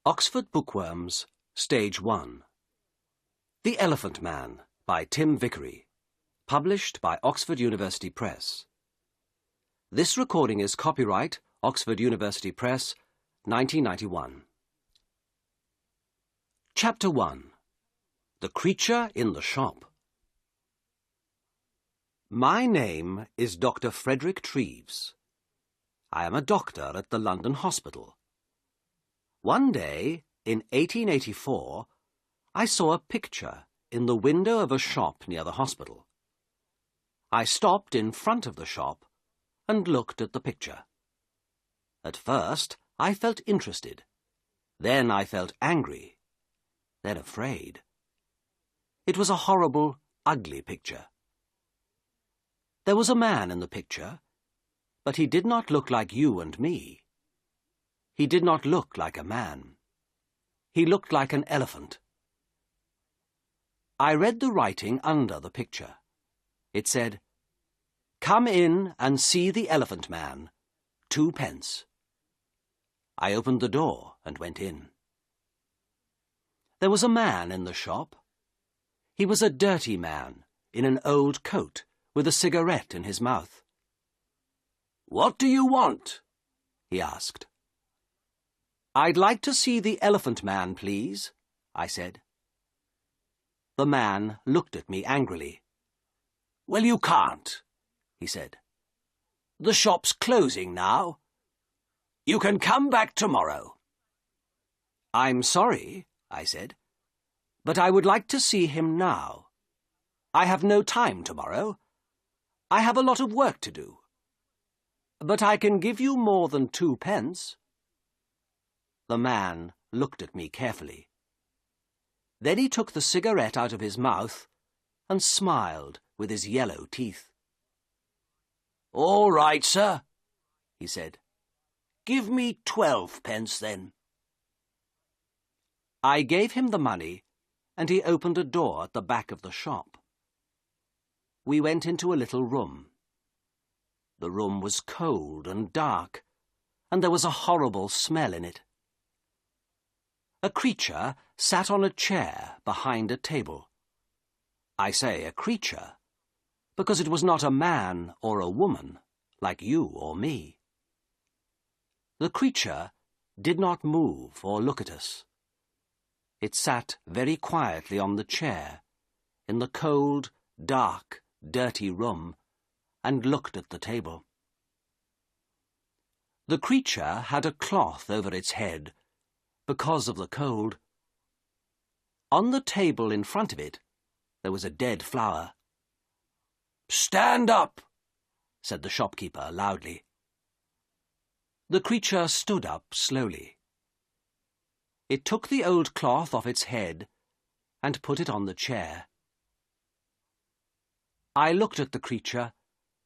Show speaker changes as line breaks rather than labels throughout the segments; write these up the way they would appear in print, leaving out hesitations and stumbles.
Oxford Bookworms, Stage 1. The Elephant Man, by Tim Vickery. Published by Oxford University Press. This recording is copyright Oxford University Press, 1991. Chapter 1. The Creature in the Shop. My name is Dr. Frederick Treves. I am a doctor at the London Hospital. One day, in 1884, I saw a picture in the window of a shop near the hospital. I stopped in front of the shop and looked at the picture. At first, I felt interested. Then I felt angry. Then afraid. It was a horrible, ugly picture. There was a man in the picture, but he did not look like you and me. He did not look like a man. He looked like an elephant. I read the writing under the picture. It said, "Come in and see the Elephant Man, 2d." I opened the door and went in. There was a man in the shop. He was a dirty man in an old coat with a cigarette in his mouth. "What do you want?" he asked. "I'd like to see the Elephant Man, please," I said. The man looked at me angrily. "Well, you can't," he said. "The shop's closing now. You can come back tomorrow." "I'm sorry," I said, "but I would like to see him now. I have no time tomorrow. I have a lot of work to do. But I can give you more than 2d." The man looked at me carefully. Then he took the cigarette out of his mouth and smiled with his yellow teeth. "All right, sir," he said. "Give me 12d then." I gave him the money, and he opened a door at the back of the shop. We went into a little room. The room was cold and dark, and there was a horrible smell in it. A creature sat on a chair behind a table. I say a creature, because it was not a man or a woman, like you or me. The creature did not move or look at us. It sat very quietly on the chair, in the cold, dark, dirty room, and looked at the table. The creature had a cloth over its head, because of the cold. On the table in front of it, there was a dead flower. "Stand up," said the shopkeeper loudly. The creature stood up slowly. It took the old cloth off its head and put it on the chair. I looked at the creature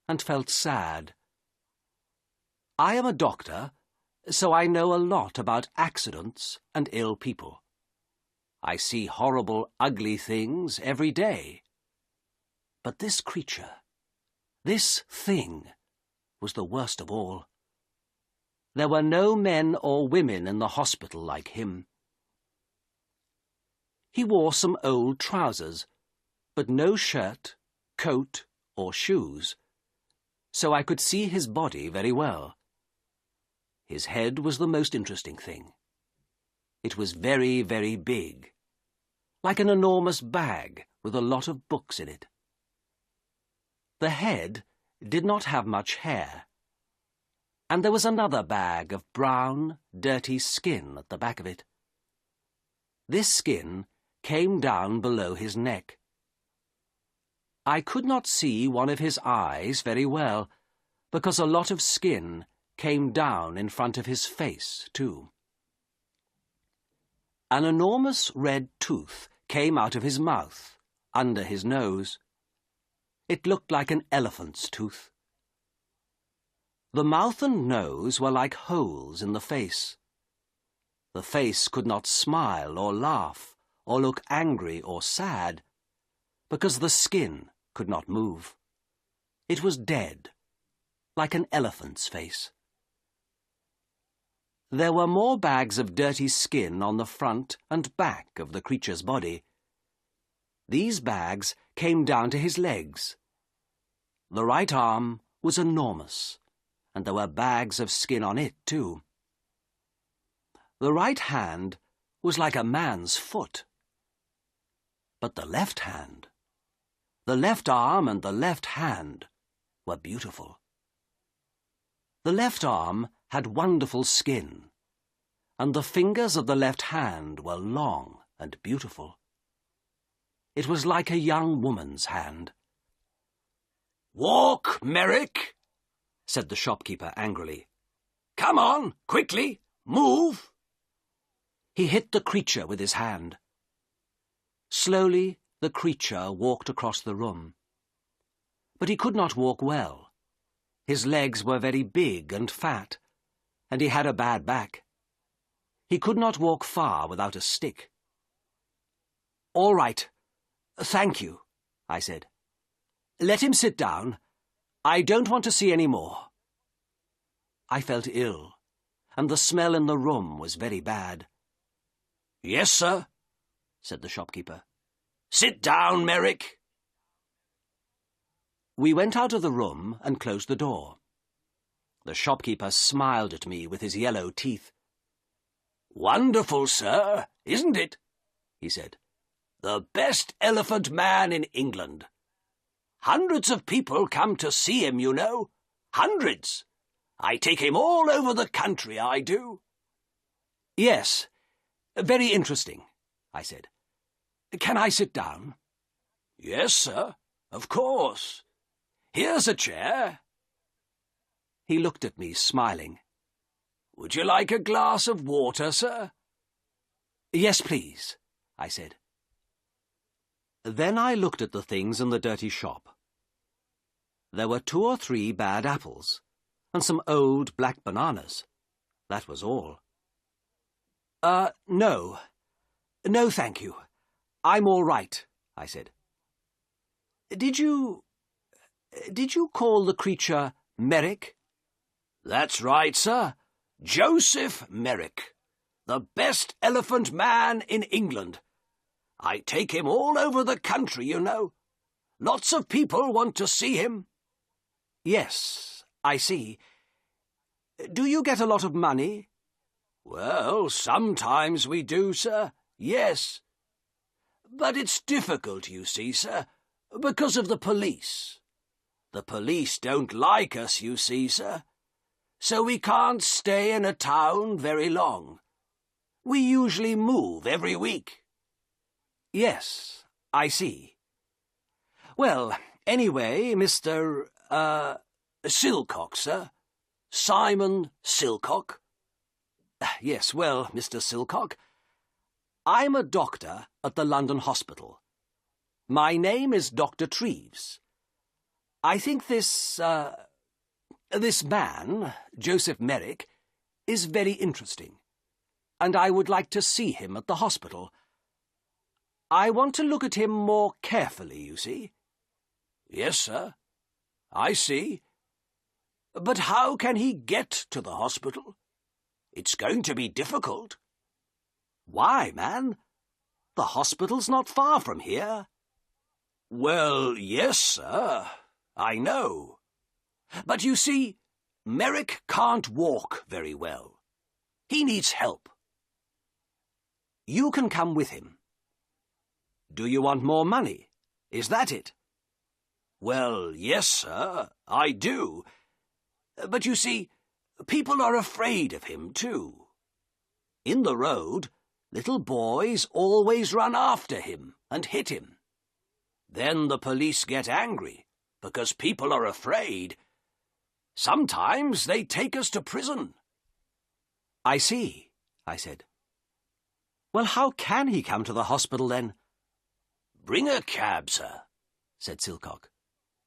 and felt sad. I am a doctor, so I know a lot about accidents and ill people. I see horrible, ugly things every day. But this creature, this thing, was the worst of all. There were no men or women in the hospital like him. He wore some old trousers, but no shirt, coat, or shoes, so I could see his body very well. His head was the most interesting thing. It was very, very big, like an enormous bag with a lot of books in it. The head did not have much hair, and there was another bag of brown, dirty skin at the back of it. This skin came down below his neck. I could not see one of his eyes very well, because a lot of skin came down in front of his face, too. An enormous red tooth came out of his mouth, under his nose. It looked like an elephant's tooth. The mouth and nose were like holes in the face. The face could not smile or laugh or look angry or sad, because the skin could not move. It was dead, like an elephant's face. There were more bags of dirty skin on the front and back of the creature's body. These bags came down to his legs. The right arm was enormous, and there were bags of skin on it too. The right hand was like a man's foot. But the left hand, the left arm and the left hand were beautiful. The left arm had wonderful skin, and the fingers of the left hand were long and beautiful. It was like a young woman's hand. "Walk, Merrick," said the shopkeeper angrily. "Come on, quickly, move." He hit the creature with his hand. Slowly the creature walked across the room. But he could not walk well. His legs were very big and fat, and he had a bad back. He could not walk far without a stick. "All right, thank you," I said. "Let him sit down. I don't want to see any more." I felt ill, and the smell in the room was very bad. "Yes, sir," said the shopkeeper. "Sit down, Merrick." We went out of the room and closed the door. The shopkeeper smiled at me with his yellow teeth. "Wonderful, sir, isn't it?" he said. "The best elephant man in England. Hundreds of people come to see him, you know. Hundreds. I take him all over the country, I do." "Yes, very interesting," I said. "Can I sit down?" "Yes, sir, of course. Here's a chair." He looked at me, smiling. "Would you like a glass of water, sir?" "Yes, please," I said. Then I looked at the things in the dirty shop. There were 2 or 3 bad apples, and some old black bananas. That was all. No. No, thank you. I'm all right," I said. Did you call the creature Merrick?" "That's right, sir. Joseph Merrick. The best elephant man in England. I take him all over the country, you know. Lots of people want to see him." "Yes, I see. Do you get a lot of money?" "Well, sometimes we do, sir. Yes. But it's difficult, you see, sir, because of the police. The police don't like us, you see, sir. So we can't stay in a town very long. We usually move every week." "Yes, I see. Well, anyway, Mr. Silcock, sir. Simon Silcock." "Yes, well, Mr. Silcock, I'm a doctor at the London Hospital. My name is Dr. Treves. I think this man, Joseph Merrick, is very interesting, and I would like to see him at the hospital. I want to look at him more carefully, you see." "Yes, sir. I see. But how can he get to the hospital? It's going to be difficult." "Why, man? The hospital's not far from here." "Well, yes, sir. I know. But you see, Merrick can't walk very well. He needs help." "You can come with him. Do you want more money? Is that it?" "Well, yes, sir, I do. But you see, people are afraid of him, too. In the road, little boys always run after him and hit him. Then the police get angry, because people are afraid. Sometimes they take us to prison." "I see," I said. "Well, how can he come to the hospital, then?" "Bring a cab, sir," said Silcock.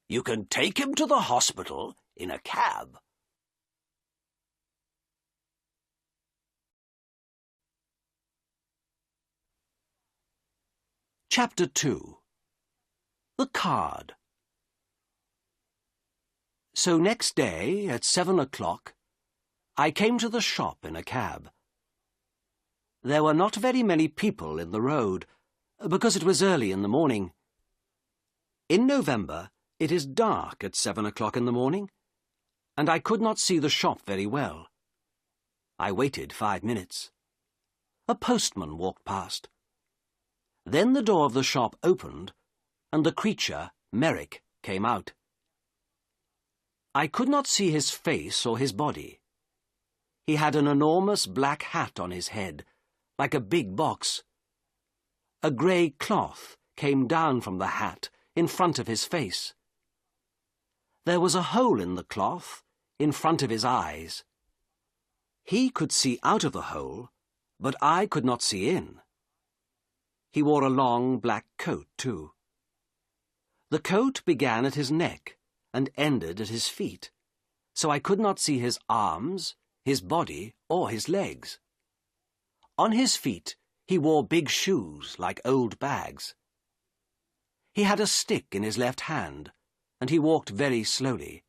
"You can take him to the hospital in a cab." Chapter 2. The Card. So next day, at 7 o'clock, I came to the shop in a cab. There were not very many people in the road, because it was early in the morning. In November, it is dark at 7 o'clock in the morning, and I could not see the shop very well. I waited 5 minutes. A postman walked past. Then the door of the shop opened, and the creature, Merrick, came out. I could not see his face or his body. He had an enormous black hat on his head, like a big box. A grey cloth came down from the hat in front of his face. There was a hole in the cloth in front of his eyes. He could see out of the hole, but I could not see in. He wore a long black coat, too. The coat began at his neck and ended at his feet, so I could not see his arms, his body, or his legs. On his feet, he wore big shoes like old bags. He had a stick in his left hand, and he walked very slowly.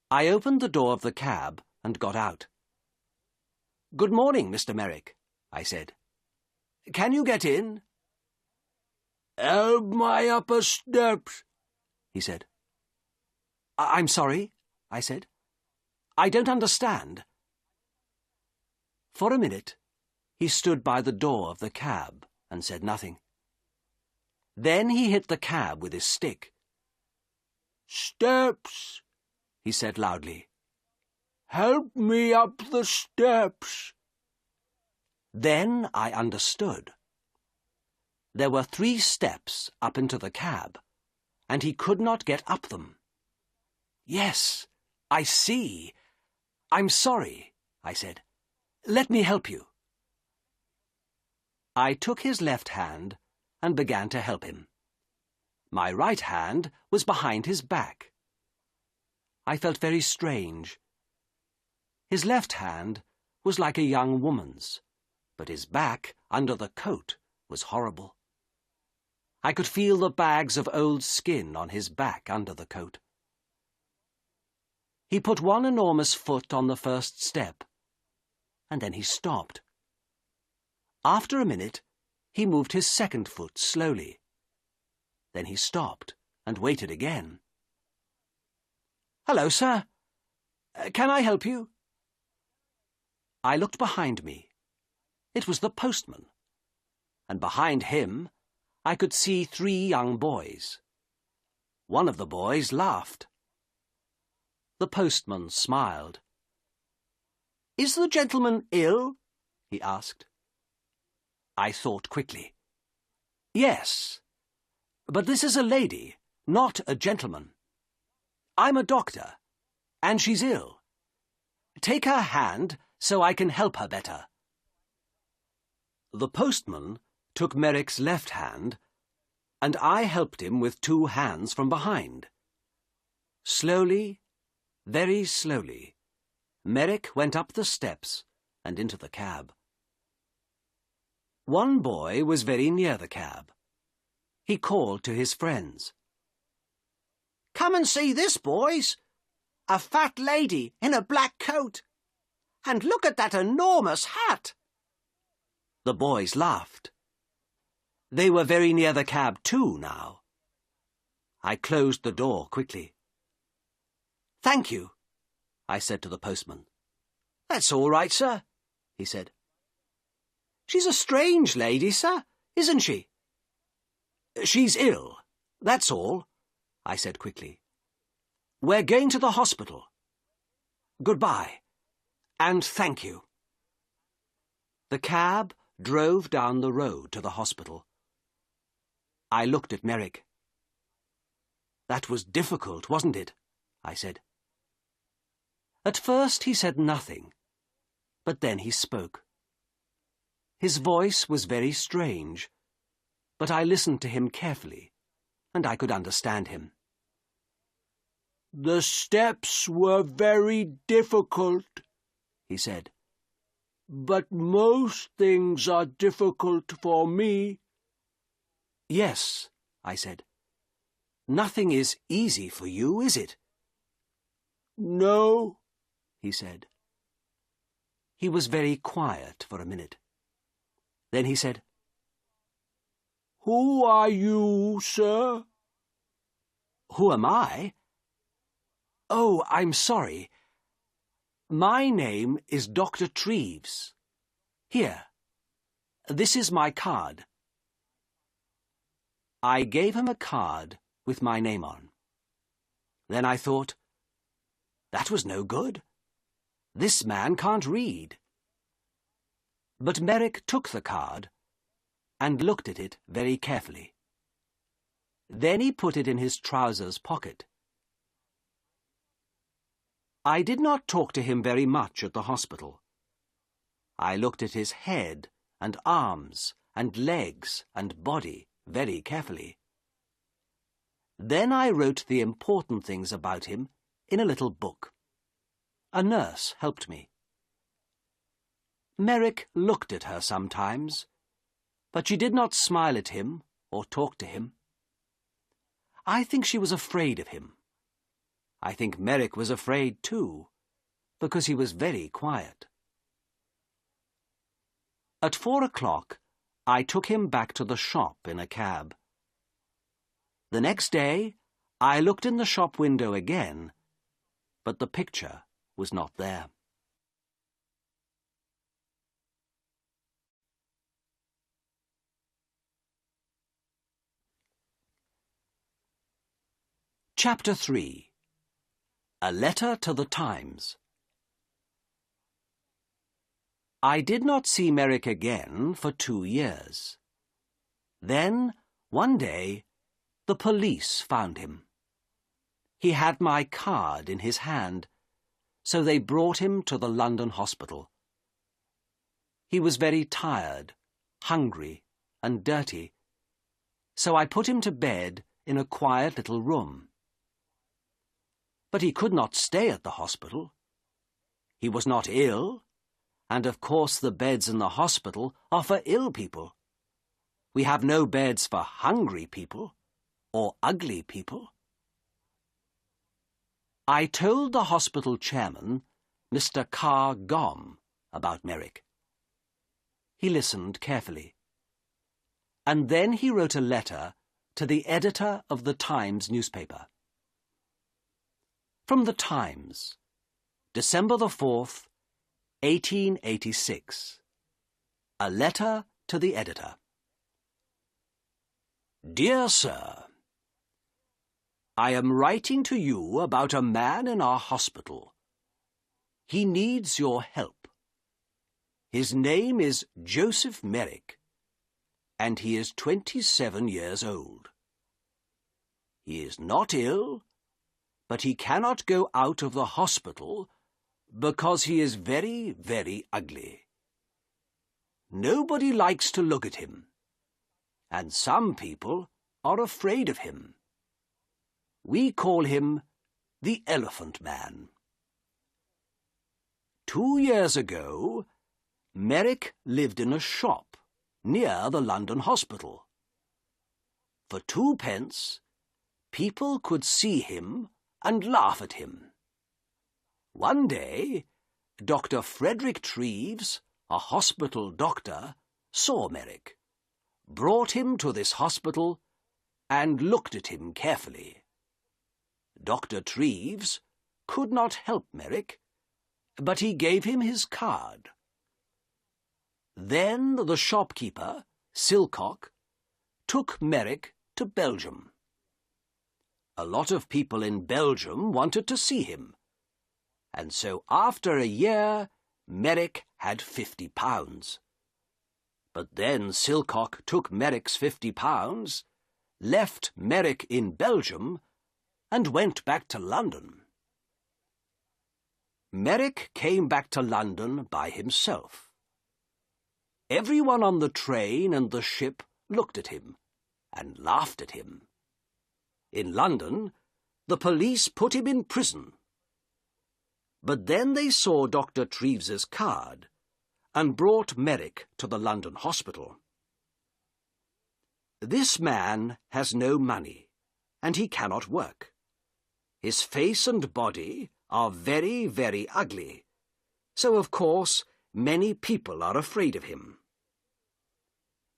I opened the door of the cab and got out. "Good morning, Mr. Merrick," I said. "Can you get in?"
"Help my upper steps,"
he said. I'm sorry," I said. "I don't understand." For a minute, he stood by the door of the cab and said nothing. Then he hit the cab with his stick.
"Steps," he said loudly. "Help me up the steps."
Then I understood. There were 3 steps up into the cab, and he could not get up them. "Yes, I see. I'm sorry," I said. "Let me help you." I took his left hand and began to help him. My right hand was behind his back. I felt very strange. His left hand was like a young woman's, but his back, under the coat, was horrible. I could feel the bags of old skin on his back under the coat. He put one enormous foot on the first step, and then he stopped. After a minute, he moved his second foot slowly. Then he stopped and waited again. "Hello, sir. Can I help you?" I looked behind me. It was the postman, and behind him I could see 3 young boys. One of the boys laughed. The postman smiled. "Is the gentleman ill?" he asked. I thought quickly. "Yes, but this is a lady, not a gentleman. I'm a doctor, and she's ill. Take her hand so I can help her better." The postman took Merrick's left hand, and I helped him with 2 hands from behind. Slowly, very slowly, Merrick went up the steps and into the cab. One boy was very near the cab. He called to his friends. "Come and see this, boys! A fat lady in a black coat! And look at that enormous hat!" The boys laughed. They were very near the cab too now. I closed the door quickly. "Thank you," I said to the postman. "That's all right, sir," he said. "She's a strange lady, sir, isn't she?" "She's ill, that's all," I said quickly. "We're going to the hospital. Goodbye, and thank you." The cab drove down the road to the hospital. I looked at Merrick. "That was difficult, wasn't it?" I said. At first he said nothing, but then he spoke. His voice was very strange, but I listened to him carefully, and I could understand him.
"The steps were very difficult," he said. "But most things are difficult for me."
"Yes," I said. "Nothing is easy for you, is it?"
"No,"
he said. He was very quiet for a minute. Then he said,
"Who are you, sir?"
"Who am I? Oh, I'm sorry. My name is Dr. Treves. Here, this is my card." I gave him a card with my name on. Then I thought, that was no good. This man can't read. But Merrick took the card and looked at it very carefully. Then he put it in his trousers pocket. I did not talk to him very much at the hospital. I looked at his head and arms and legs and body very carefully. Then I wrote the important things about him in a little book. A nurse helped me. Merrick looked at her sometimes, but she did not smile at him or talk to him. I think she was afraid of him. I think Merrick was afraid too, because he was very quiet. At 4 o'clock, I took him back to the shop in a cab. The next day, I looked in the shop window again, but the picture was not there. Chapter 3. A Letter to the Times. I did not see Merrick again for 2 years. Then, one day, the police found him. He had my card in his hand, so they brought him to the London hospital. He was very tired, hungry, and dirty, so I put him to bed in a quiet little room. But he could not stay at the hospital. He was not ill, and of course the beds in the hospital are for ill people. We have no beds for hungry people or ugly people. I told the hospital chairman, Mr. Carr Gomm, about Merrick. He listened carefully. And then he wrote a letter to the editor of the Times newspaper. From the Times, December the 4th, 1886. A letter to the editor. Dear Sir, I am writing to you about a man in our hospital. He needs your help. His name is Joseph Merrick, and he is 27 years old. He is not ill, but he cannot go out of the hospital because he is very, very ugly. Nobody likes to look at him, and some people are afraid of him. We call him the Elephant Man. 2 years ago, Merrick lived in a shop near the London hospital. For 2 pence, people could see him and laugh at him. One day, Dr. Frederick Treves, a hospital doctor, saw Merrick, brought him to this hospital, and looked at him carefully. Dr. Treves could not help Merrick, but he gave him his card. Then the shopkeeper, Silcock, took Merrick to Belgium. A lot of people in Belgium wanted to see him, and so after a year, Merrick had £50. But then Silcock took Merrick's £50, left Merrick in Belgium, and went back to London. Merrick came back to London by himself. Everyone on the train and the ship looked at him and laughed at him. In London, the police put him in prison. But then they saw Dr. Treves's card and brought Merrick to the London hospital. This man has no money, and he cannot work. His face and body are very, very ugly, so of course Many people are afraid of him.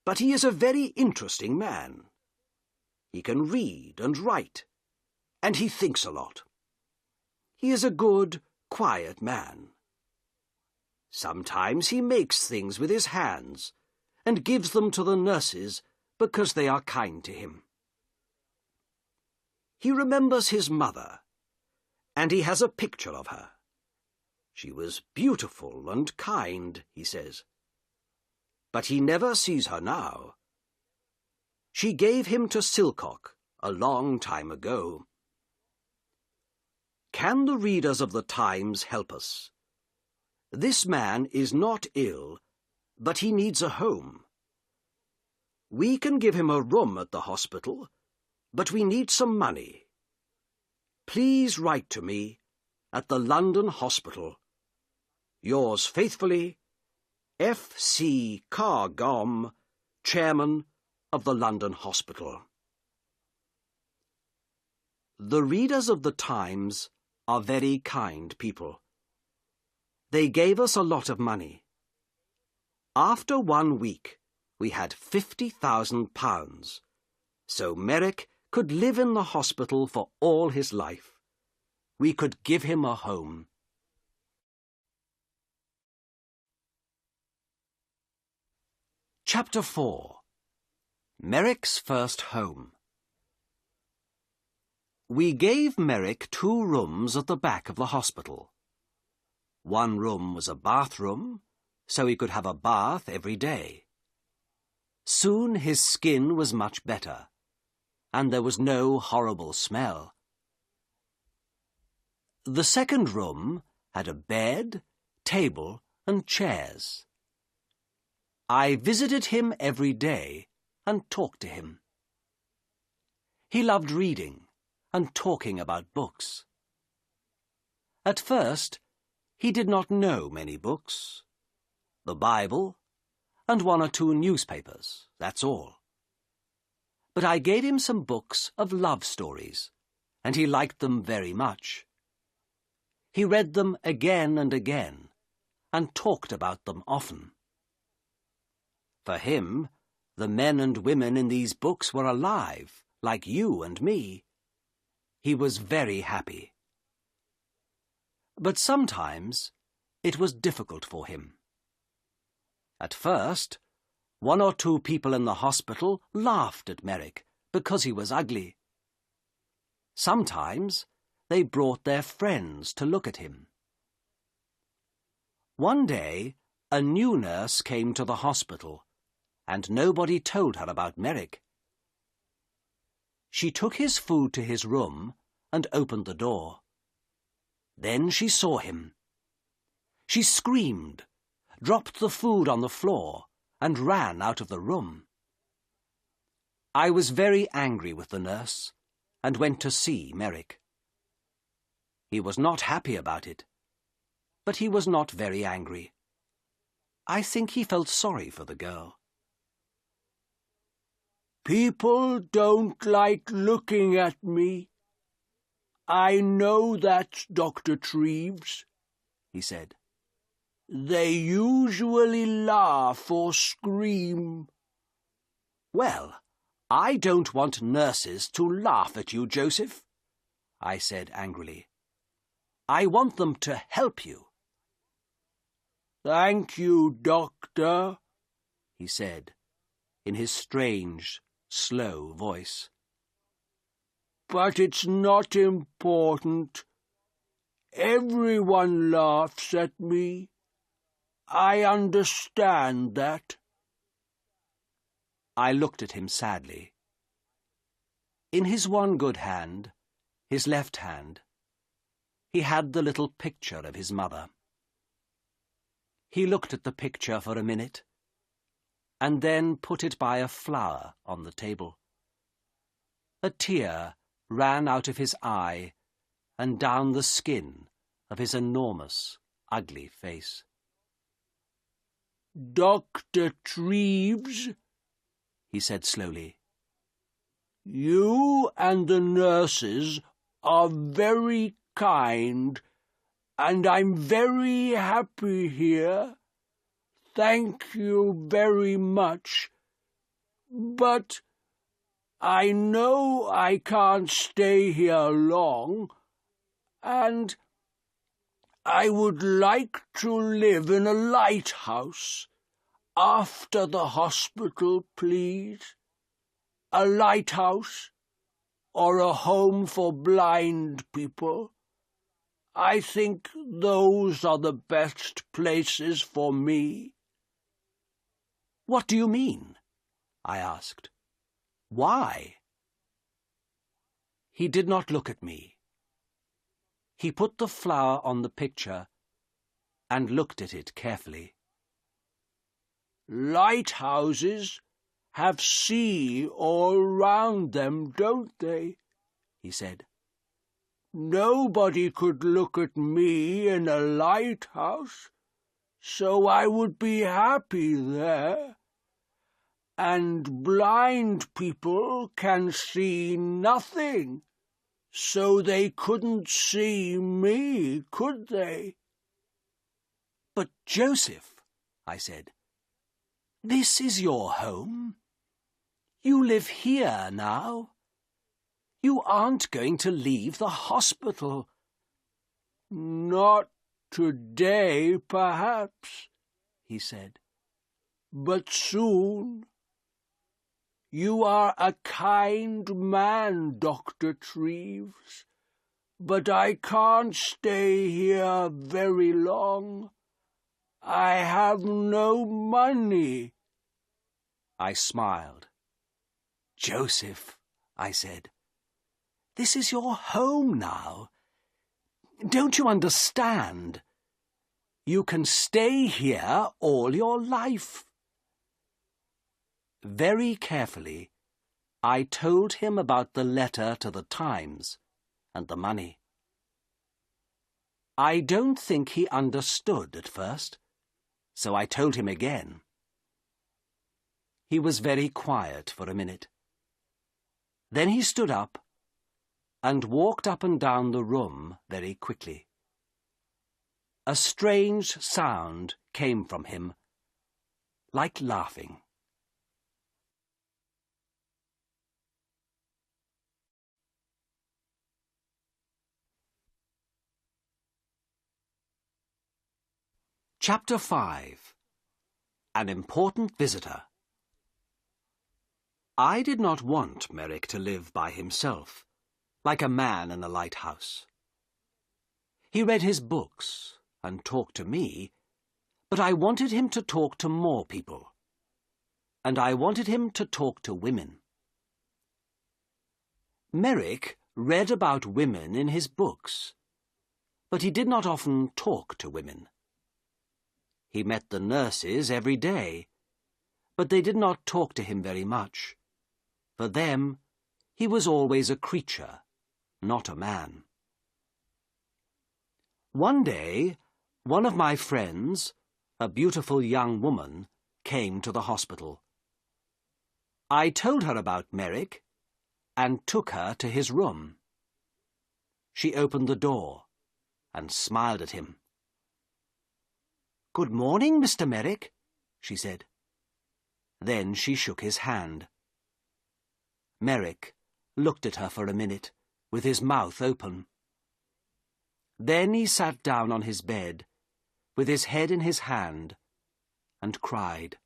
But he is a very interesting man. He can read and write, and he thinks a lot. He is a good, quiet man. Sometimes he makes things with his hands and gives them to the nurses because they are kind to him. He remembers his mother, and he has a picture of her. She was beautiful and kind, he says. But he never sees her now. She gave him to Silcock a long time ago. Can the readers of the Times help us? This man is not ill, but he needs a home. We can give him a room at the hospital, but we need some money. Please write to me at the London Hospital. Yours faithfully, F.C. Carr-Gomm, Chairman of the London Hospital. The readers of the Times are very kind people. They gave us a lot of money. After 1 week, we had £50,000, so Merrick could live in the hospital for all his life. We could give him a home. Chapter 4. Merrick's First Home. We gave Merrick 2 rooms at the back of the hospital. One room was a bathroom, so he could have a bath every day. Soon his skin was much better, and there was no horrible smell. The second room had a bed, table, and chairs. I visited him every day and talked to him. He loved reading and talking about books. At first, he did not know many books. The Bible and 1 or 2 newspapers, that's all. But I gave him some books of love stories, and he liked them very much. He read them again and again, and talked about them often. For him, the men and women in these books were alive, like you and me. He was very happy. But sometimes it was difficult for him. At first, 1 or 2 people in the hospital laughed at Merrick because he was ugly. Sometimes they brought their friends to look at him. One day, a new nurse came to the hospital, and nobody told her about Merrick. She took his food to his room and opened the door. Then she saw him. She screamed, dropped the food on the floor, and ran out of the room. I was very angry with the nurse and went to see Merrick. He was not happy about it, but he was not very angry. I think he felt sorry for the girl.
People don't like looking at me. I know that, Dr. Treves,
he said.
They usually laugh or scream.
Well, I don't want nurses to laugh at you, Joseph, I said angrily. I want them to help you.
Thank you, Doctor,
he said, in his strange, slow voice.
But it's not important. Everyone laughs at me. I understand that.
I looked at him sadly. In his one good hand, his left hand, he had the little picture of his mother. He looked at the picture for a minute, and then put it by a flower on the table. A tear ran out of his eye and down the skin of his enormous, ugly face.
Dr. Treves,
he said slowly,
you and the nurses are very kind, and I'm very happy here. thank you very much, but I know I can't stay here long, and I would like to live in a lighthouse after the hospital, please. A lighthouse or a home for blind people. I think those are the best places for me.
What do you mean? I asked. Why? He did not look at me. He put the flower on the picture and looked at it carefully.
Lighthouses have sea all round them, don't they? He said. Nobody could look at me in a lighthouse, so I would be happy there. And blind people can see nothing, so they couldn't see me, could they?
But Joseph, I said, this is your home. You live here now. You aren't going to leave the hospital.
Not today, perhaps, he said, but soon. You are a kind man, Dr. Treves, but I can't stay here very long. I have no money.
I smiled. Joseph, I said, this is your home now. Don't you understand? You can stay here all your life. Very carefully, I told him about the letter to the Times and the money. I don't think he understood at first, so I told him again. He was very quiet for a minute. Then he stood up and walked up and down the room very quickly. A strange sound came from him, like laughing. Chapter 5. An Important Visitor. I did not want Merrick to live by himself, like a man in a lighthouse. He read his books and talked to me, but I wanted him to talk to more people, and I wanted him to talk to women. Merrick read about women in his books, but he did not often talk to women. He met the nurses every day, but they did not talk to him very much. For them, he was always a creature, not a man. One day, one of my friends, a beautiful young woman, came to the hospital. I told her about Merrick and took her to his room. She opened the door and smiled at him. "Good morning, Mr. Merrick," she said. Then she shook his hand. Merrick looked at her for a minute, with his mouth open. Then he sat down on his bed, with his head in his hand, and cried.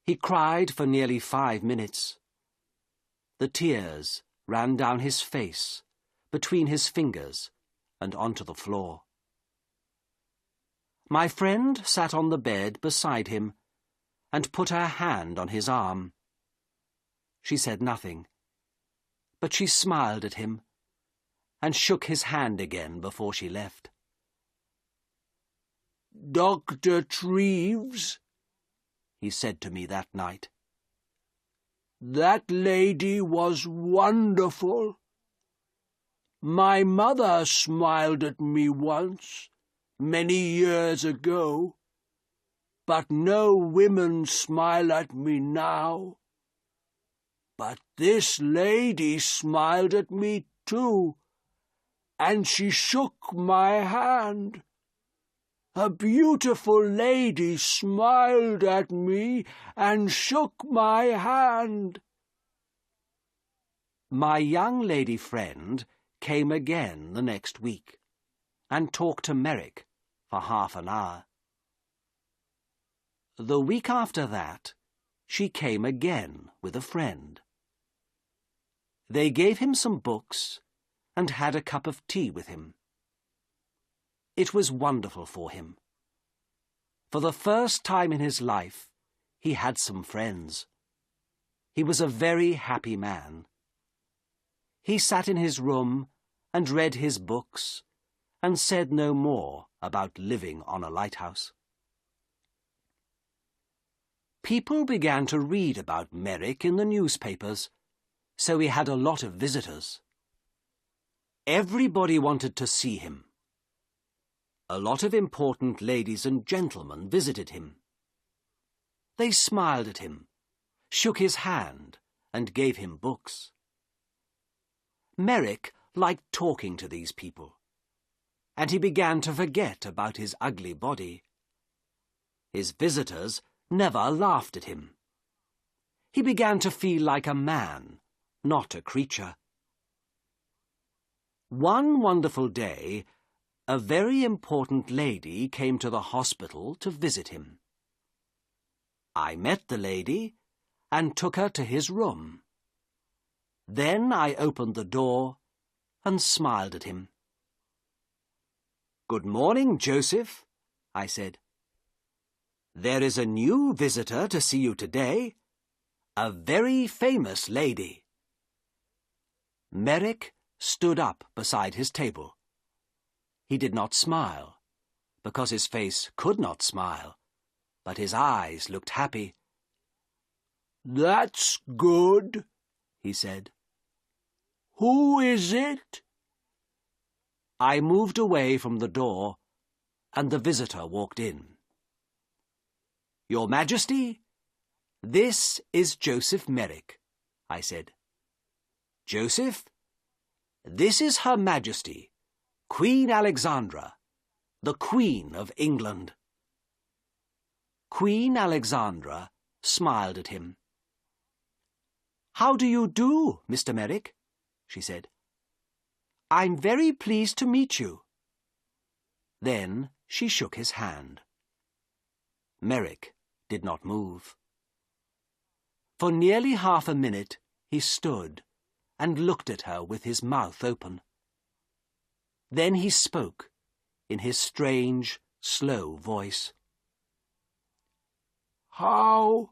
He cried for nearly 5 minutes. The tears ran down his face, between his fingers, and onto the floor. My friend sat on the bed beside him and put her hand on his arm. She said nothing, but she smiled at him and shook his hand again before she left.
"Dr. Treves," he said to me that night, "that lady was wonderful. My mother smiled at me once, many years ago, but no women smile at me now. But this lady smiled at me too, and she shook my hand. a beautiful lady smiled at me and shook my hand.
My young lady friend came again the next week and talked to Merrick for half an hour. The week after that, she came again with a friend. They gave him some books and had a cup of tea with him. It was wonderful for him. For the first time in his life, he had some friends. He was a very happy man. He sat in his room and read his books and said no more about living on a lighthouse. People began to read about Merrick in the newspapers, so he had a lot of visitors. Everybody wanted to see him. A lot of important ladies and gentlemen visited him. They smiled at him, shook his hand, and gave him books. Merrick liked talking to these people, and he began to forget about his ugly body. His visitors never laughed at him. He began to feel like a man, not a creature. One wonderful day, a very important lady came to the hospital to visit him. I met the lady and took her to his room. Then I opened the door and smiled at him. "Good morning, Joseph," I said. "There is a new visitor to see you today, a very famous lady." Merrick stood up beside his table. He did not smile, because his face could not smile, but his eyes looked happy.
"That's good," he said. "Who is it?"
I moved away from the door, and the visitor walked in. "Your Majesty, this is Joseph Merrick," I said. "Joseph, this is Her Majesty, Queen Alexandra, the Queen of England." Queen Alexandra smiled at him. "How do you do, Mr. Merrick?" she said. "I'm very pleased to meet you." Then she shook his hand. Merrick did not move. For nearly half a minute he stood and looked at her with his mouth open. Then he spoke in his strange, slow voice.
How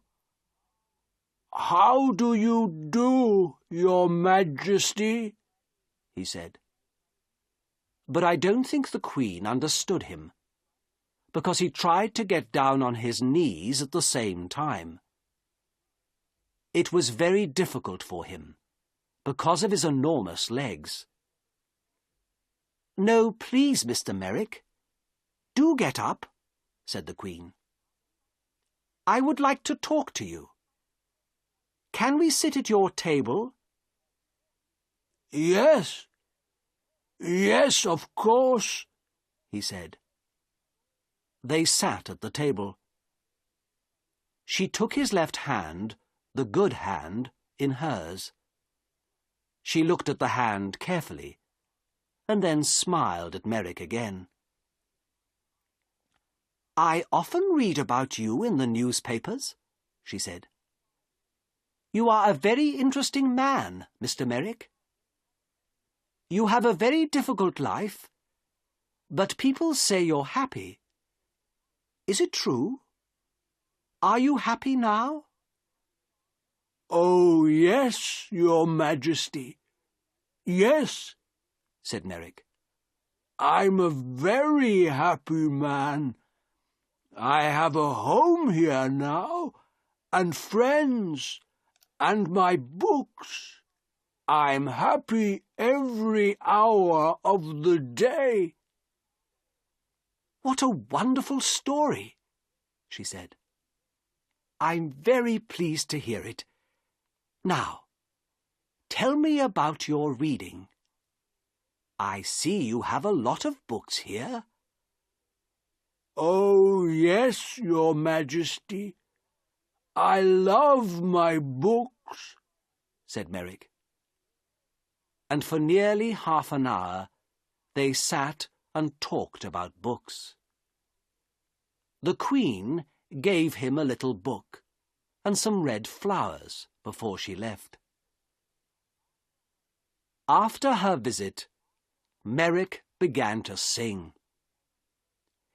do you do, Your Majesty?"
he said. But I don't think the Queen understood him, because he tried to get down on his knees at the same time. It was very difficult for him, because of his enormous legs. "No, please, Mr. Merrick. Do get up," said the Queen. "I would like to talk to you. Can we sit at your table?"
Yes, of course,"
he said. They sat at the table. She took his left hand, the good hand, in hers. She looked at the hand carefully, and then smiled at Merrick again. "I often read about you in the newspapers," she said. "You are a very interesting man, Mr. Merrick. You have a very difficult life, but people say you're happy. Is it true? Are you happy now?"
"Oh, yes, Your Majesty. Yes,"
said Merrick.
"I'm a very happy man. I have a home here now, and friends, and my books. I'm happy every hour of the day."
"What a wonderful story," she said. "I'm very pleased to hear it. Now, tell me about your reading. I see you have a lot of books here."
Oh, yes, Your Majesty. I love my books,
said Merrick. And for nearly half an hour they sat and talked about books. The Queen gave him a little book and some red flowers before she left. After her visit, Merrick began to sing.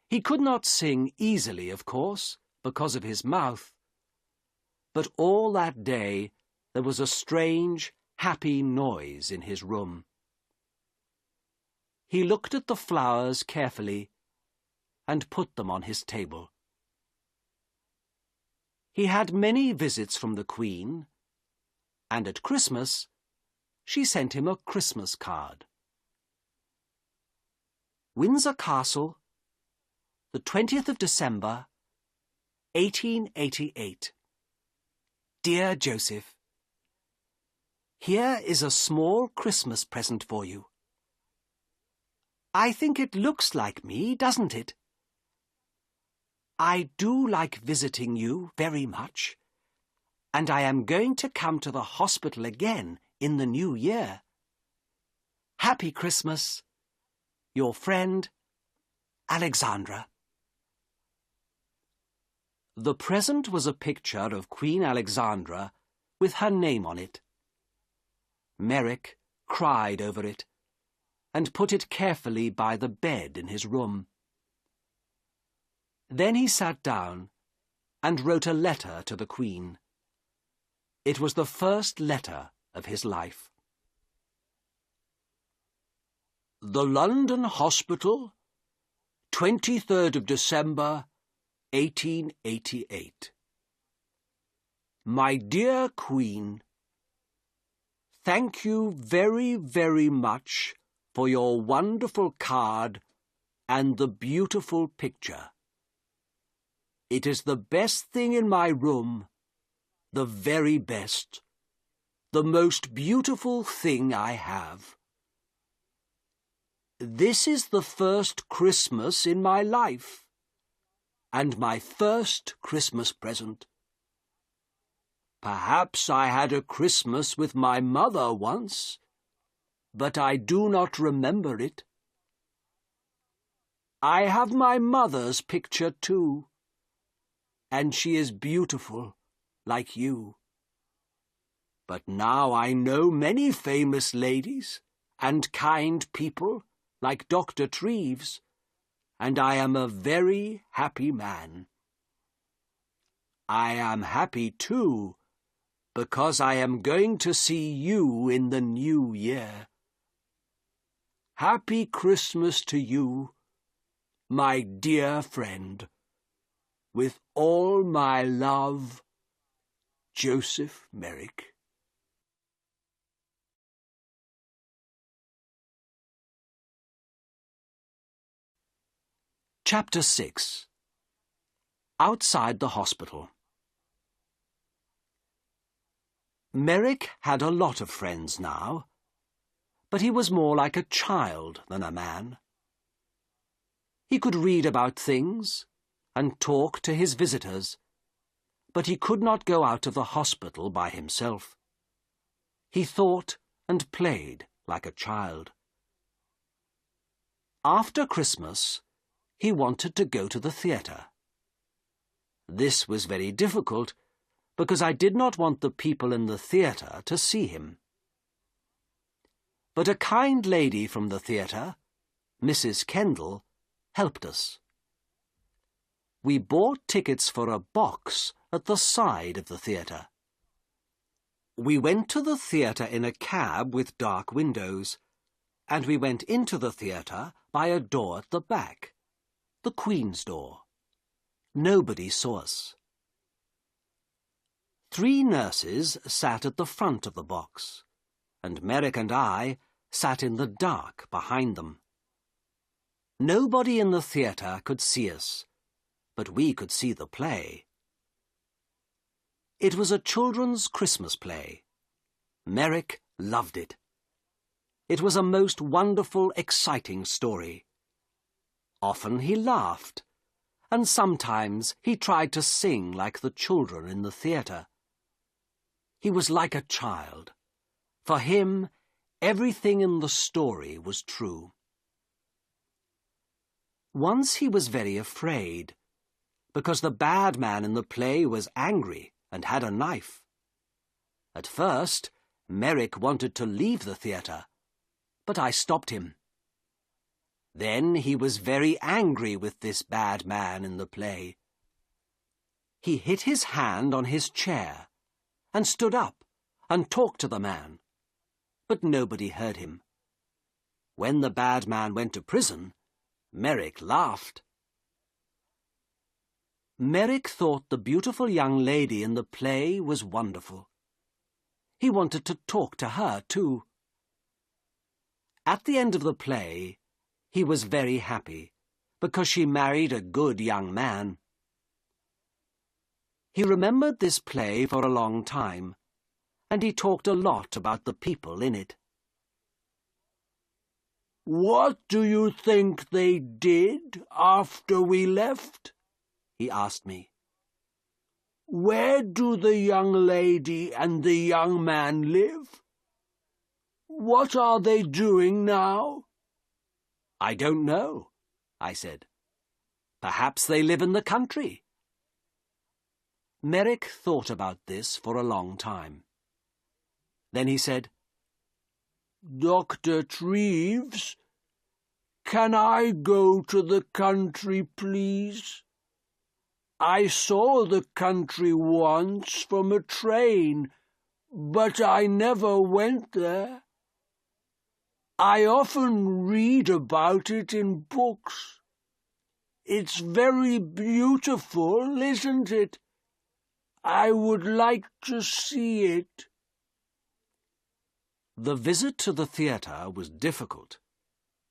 He could not sing easily, of course, because of his mouth, but all that day there was a strange, happy noise in his room. He looked at the flowers carefully and put them on his table. He had many visits from the Queen, and at Christmas she sent him a Christmas card. Windsor Castle, the 20th of December, 1888. Dear Joseph, here is a small Christmas present for you. I think it looks like me, doesn't it? I do like visiting you very much, and I am going to come to the hospital again in the new year. Happy Christmas, your friend, Alexandra. The present was a picture of Queen Alexandra with her name on it. Merrick cried over it and put it carefully by the bed in his room. Then he sat down and wrote a letter to the Queen. It was the first letter of his life.
The London Hospital, 23rd of December, 1888. My dear Queen, thank you very, very much for your wonderful card and the beautiful picture. It is the best thing in my room, the very best, the most beautiful thing I have. This is the first Christmas in my life, and my first Christmas present. Perhaps I had a Christmas with my mother once, but I do not remember it. I have my mother's picture too, and she is beautiful, like you. But now I know many famous ladies and kind people, like Dr. Treves, and I am a very happy man. I am happy, too, because I am going to see you in the new year. Happy Christmas to you, my dear friend. With all my love, Joseph Merrick.
Chapter 6. Outside the hospital. Merrick had a lot of friends now, but he was more like a child than a man. He could read about things and talk to his visitors, but he could not go out of the hospital by himself. He thought and played like a child. After Christmas, he wanted to go to the theatre. This was very difficult, because I did not want the people in the theatre to see him. But a kind lady from the theatre, Mrs. Kendall, helped us. We bought tickets for a box at the side of the theatre. We went to the theatre in a cab with dark windows, and we went into the theatre by a door at the back, the Queen's door. Nobody saw us. 3 nurses sat at the front of the box, and Merrick and I sat in the dark behind them. Nobody in the theatre could see us, but we could see the play. It was a children's Christmas play. Merrick loved it. It was a most wonderful, exciting story. Often he laughed, and sometimes he tried to sing like the children in the theatre. He was like a child. For him, everything in the story was true. Once he was very afraid, because the bad man in the play was angry and had a knife. At first, Merrick wanted to leave the theatre, but I stopped him. Then he was very angry with this bad man in the play. He hit his hand on his chair and stood up and talked to the man, but nobody heard him. When the bad man went to prison, Merrick laughed. Merrick thought the beautiful young lady in the play was wonderful. He wanted to talk to her, too. At the end of the play, he was very happy, because she married a good young man. He remembered this play for a long time, and he talked a lot about the people in it.
"What do you think they did after we left?"
he asked me.
"Where do the young lady and the young man live? What are they doing now?"
"I don't know," I said. "Perhaps they live in the country." Merrick thought about this for a long time. Then he said,
"Dr. Treves, can I go to the country, please? I saw the country once from a train, but I never went there. I often read about it in books. It's very beautiful, isn't it? I would like to see it." The visit to the theatre was difficult,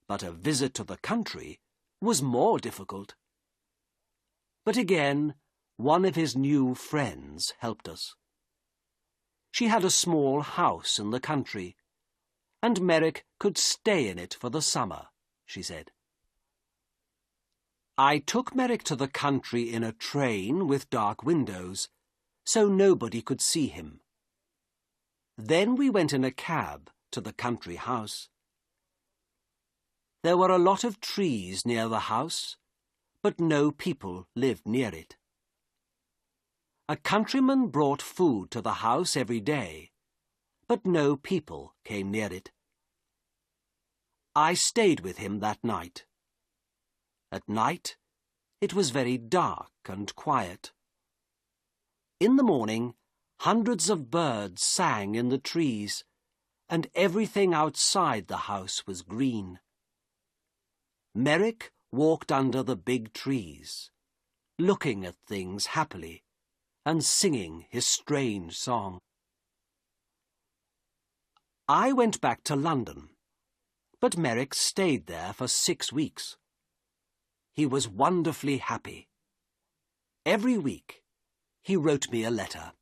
but a visit to the country was more difficult. But again, one of his new friends helped us. She had a small house in the country, and Merrick could stay in it for the summer, she said. I took Merrick to the country in a train with dark windows, so nobody could see him. Then we went in a cab to the country house. There were a lot of trees near the house, but no people lived near it. A countryman brought food to the house every day, but no people came near it. I stayed with him that night. At night, it was very dark and quiet. In the morning, hundreds of birds sang in the trees, and everything outside the house was green. Merrick walked under the big trees, looking at things happily and singing his strange song. I went back to London, but Merrick stayed there for 6 weeks. He was wonderfully happy. Every week, he wrote me a letter.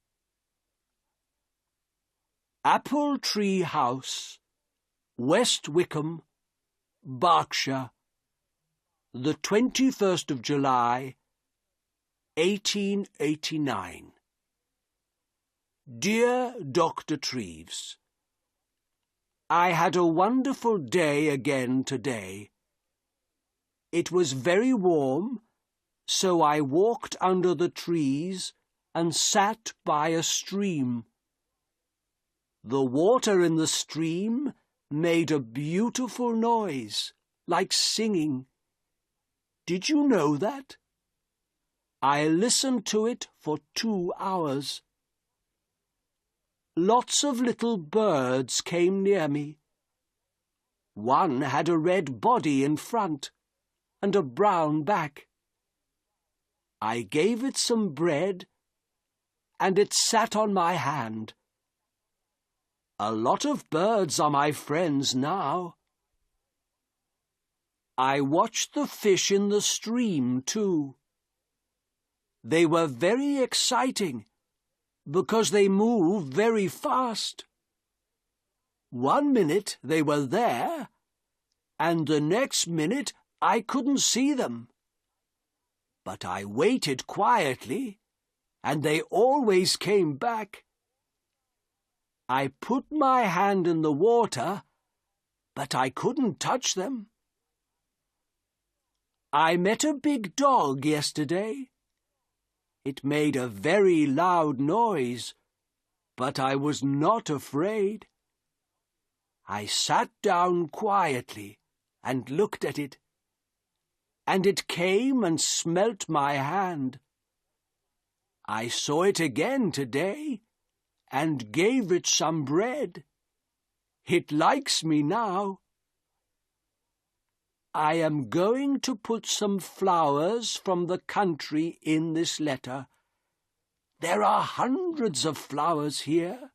Apple Tree House, West Wickham, Berkshire, the 21st of July, 1889. Dear Dr. Treves, I had a wonderful day again today. It was very warm, so I walked under the trees and sat by a stream. The water in the stream made a beautiful noise, like singing. Did you know that? I listened to it for 2 hours. Lots of little birds came near me. One had a red body in front and a brown back. I gave it some bread, and it sat on my hand. A lot of birds are my friends now. I watched the fish in the stream, too. They were very exciting, because they move very fast. 1 minute they were there, and the next minute I couldn't see them. but I waited quietly, and they always came back. I put my hand in the water, but I couldn't touch them. I met a big dog yesterday. It made a very loud noise, but I was not afraid. I sat down quietly and looked at it, and it came and smelt my hand. I saw it again today, and gave it some bread. It likes me now. I am going to put some flowers from the country in this letter. There are hundreds of flowers here.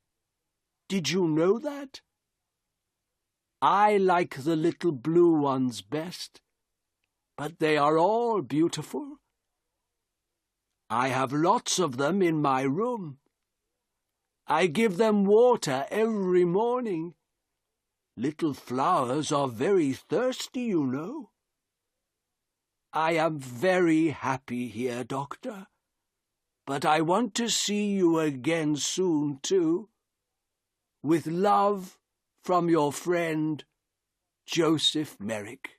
Did you know that? I like the little blue ones best, but they are all beautiful. I have lots of them in my room. I give them water every morning. Little flowers are very thirsty, you know. I am very happy here, Doctor, but I want to see you again soon, too. With love, from your friend, Joseph Merrick.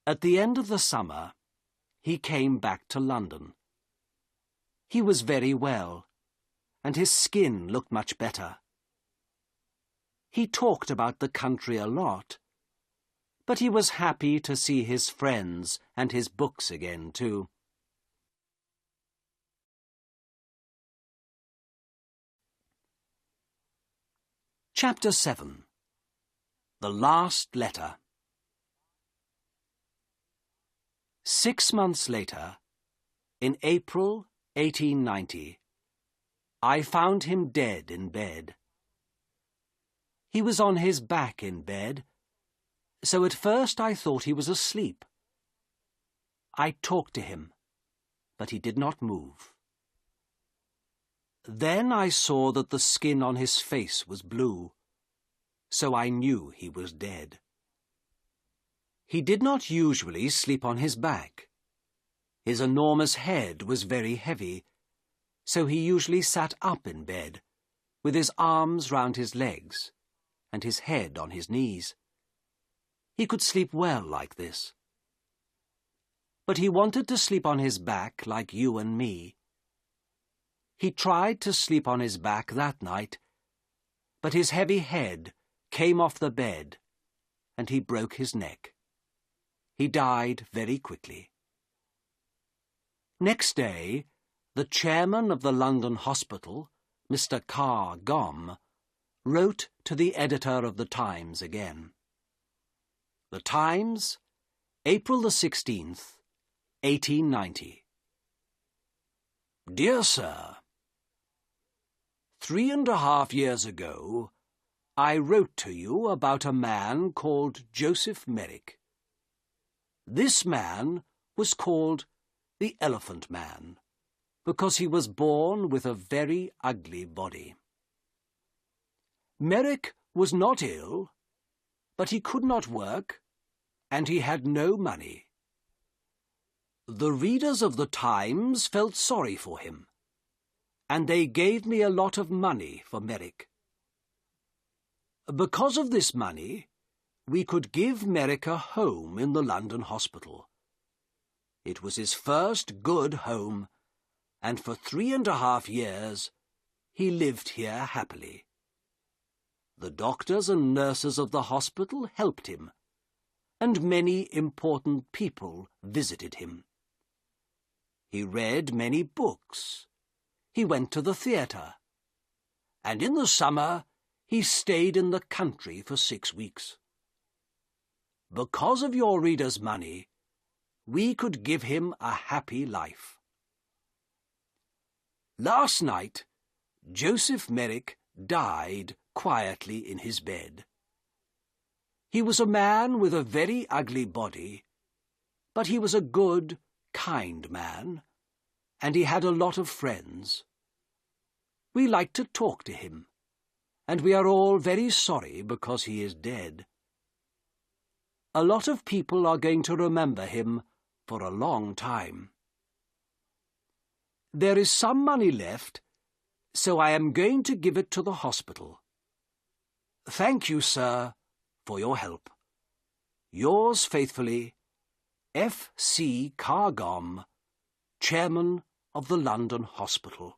At the end of the summer, he came back to London. He was very well, and his skin looked much better. He talked about the country a lot, but he was happy to see his friends and his books again, too. Chapter 7. The Last Letter. 6 months later, in April 1890, I found him dead in bed. He was on his back in bed, so at first I thought he was asleep. I talked to him, but he did not move. Then I saw that the skin on his face was blue, so I knew he was dead. He did not usually sleep on his back. His enormous head was very heavy, so he usually sat up in bed, with his arms round his legs, and his head on his knees. He could sleep well like this. But he wanted to sleep on his back like you and me. He tried to sleep on his back that night, but his heavy head came off the bed, and he broke his neck. He died very quickly. Next day, the chairman of the London hospital, Mr. Carr Gomm, wrote to the editor of the Times again. The Times, April the 16th, 1890. Dear Sir, 3.5 years ago, I wrote to you about a man called Joseph Merrick. This man was called the Elephant Man, because he was born with a very ugly body. Merrick was not ill, but he could not work, and he had no money. The readers of the Times felt sorry for him, and they gave me a lot of money for Merrick. Because of this money, we could give Merrick a home in the London hospital. It was his first good home, and for 3.5 years he lived here happily. The doctors and nurses of the hospital helped him, and many important people visited him. He read many books. He went to the theatre, and in the summer he stayed in the country for 6 weeks. Because of your readers' money, we could give him a happy life. Last night, Joseph Merrick died quietly in his bed. He was a man with a very ugly body, but he was a good, kind man, and he had a lot of friends. We like to talk to him, and we are all very sorry because he is dead. A lot of people are going to remember him for a long time. There is some money left, so I am going to give it to the hospital. Thank you, sir, for your help. Yours faithfully, F. C. Cargom, Chairman of the London Hospital.